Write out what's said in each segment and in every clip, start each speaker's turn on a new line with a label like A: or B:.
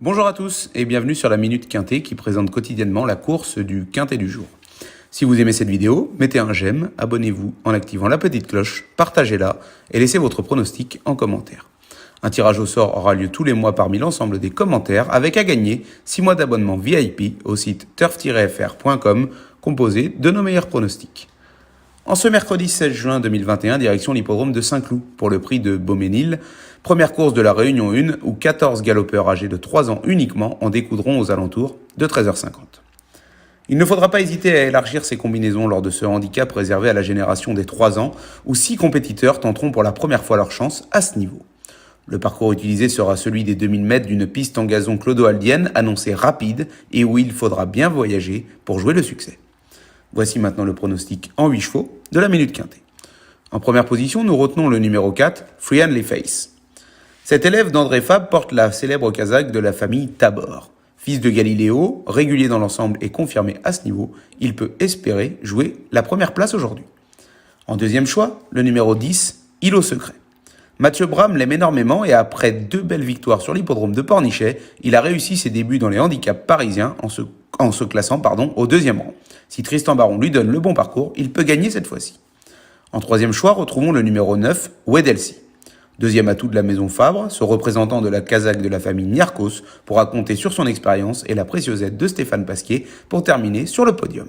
A: Bonjour à tous et bienvenue sur la Minute Quintet qui présente quotidiennement la course du Quintet du jour. Si vous aimez cette vidéo, mettez un j'aime, abonnez-vous en activant la petite cloche, partagez-la et laissez votre pronostic en commentaire. Un tirage au sort aura lieu tous les mois parmi l'ensemble des commentaires avec à gagner 6 mois d'abonnement VIP au site turf-fr.com composé de nos meilleurs pronostics. En ce mercredi 16 juin 2021, direction l'hippodrome de Saint-Cloud pour le prix de Beauménil, première course de la Réunion 1 où 14 galopeurs âgés de 3 ans uniquement en découdront aux alentours de 13h50. Il ne faudra pas hésiter à élargir ces combinaisons lors de ce handicap réservé à la génération des 3 ans où 6 compétiteurs tenteront pour la première fois leur chance à ce niveau. Le parcours utilisé sera celui des 2000 mètres d'une piste en gazon clodoaldienne annoncée rapide et où il faudra bien voyager pour jouer le succès. Voici maintenant le pronostic en 8 chevaux de la Minute Quintet. En première position, nous retenons le numéro 4, Free Handly Face. Cet élève d'André Fabre porte la célèbre casaque de la famille Tabor. Fils de Galiléo, régulier dans l'ensemble et confirmé à ce niveau, il peut espérer jouer la première place aujourd'hui. En deuxième choix, le numéro 10, Îlot Secret. Mathieu Bram l'aime énormément et après 2 belles victoires sur l'hippodrome de Pornichet, il a réussi ses débuts dans les handicaps parisiens en se classant au 2e rang. Si Tristan Baron lui donne le bon parcours, il peut gagner cette fois-ci. En troisième choix, retrouvons le numéro 9, Wedelsi. Deuxième atout de la maison Fabre, ce représentant de la casaque de la famille Niarchos pourra compter sur son expérience et la précieuse aide de Stéphane Pasquier pour terminer sur le podium.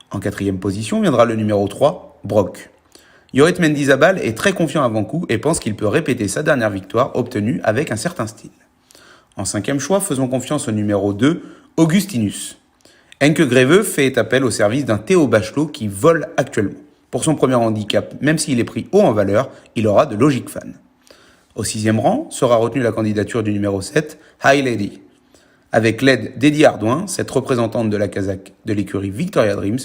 A: En quatrième position viendra le numéro 3, Brock. Yorit Mendizabal est très confiant avant coup et pense qu'il peut répéter sa dernière victoire obtenue avec un certain style. En cinquième choix, faisons confiance au numéro 2, Augustinus. Henke Greveux fait appel au service d'un Théo Bachelot qui vole actuellement. Pour son premier handicap, même s'il est pris haut en valeur, il aura de logiques fans. Au 6e rang sera retenue la candidature du numéro 7, High Lady. Avec l'aide d'Eddie Ardouin, cette représentante de la casaque de l'écurie Victoria Dreams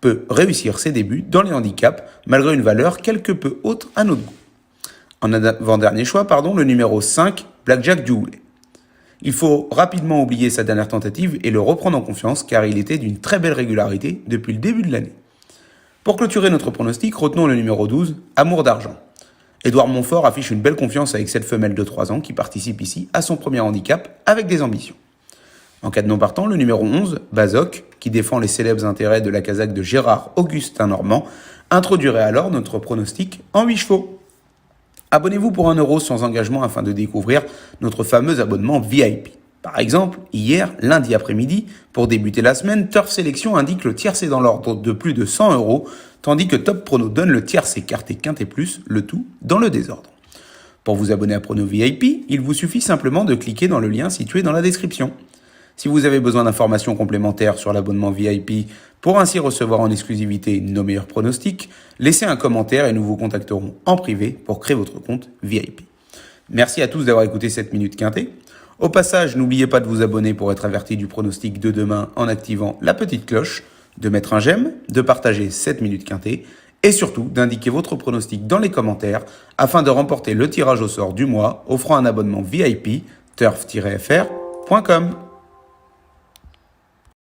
A: peut réussir ses débuts dans les handicaps malgré une valeur quelque peu haute à notre goût. En avant-dernier choix, le numéro 5, Blackjack Dewey. Il faut rapidement oublier sa dernière tentative et le reprendre en confiance car il était d'une très belle régularité depuis le début de l'année. Pour clôturer notre pronostic, retenons le numéro 12, Amour d'argent. Édouard Montfort affiche une belle confiance avec cette femelle de 3 ans qui participe ici à son premier handicap avec des ambitions. En cas de non partant, le numéro 11, Bazoc, qui défend les célèbres intérêts de la casaque de Gérard Augustin Normand, introduirait alors notre pronostic en 8 chevaux. Abonnez-vous pour 1 € sans engagement afin de découvrir notre fameux abonnement VIP. Par exemple, hier, lundi après-midi, pour débuter la semaine, Turf Sélection indique le tiercé dans l'ordre de plus de 100 €, tandis que Top Prono donne le tiercé Quartet Quintet Plus, le tout dans le désordre. Pour vous abonner à Prono VIP, il vous suffit simplement de cliquer dans le lien situé dans la description. Si vous avez besoin d'informations complémentaires sur l'abonnement VIP pour ainsi recevoir en exclusivité nos meilleurs pronostics, laissez un commentaire et nous vous contacterons en privé pour créer votre compte VIP. Merci à tous d'avoir écouté cette Minute Quintet. Au passage, n'oubliez pas de vous abonner pour être averti du pronostic de demain en activant la petite cloche, de mettre un j'aime, de partager cette Minute Quintet et surtout d'indiquer votre pronostic dans les commentaires afin de remporter le tirage au sort du mois offrant un abonnement VIP turf-fr.com.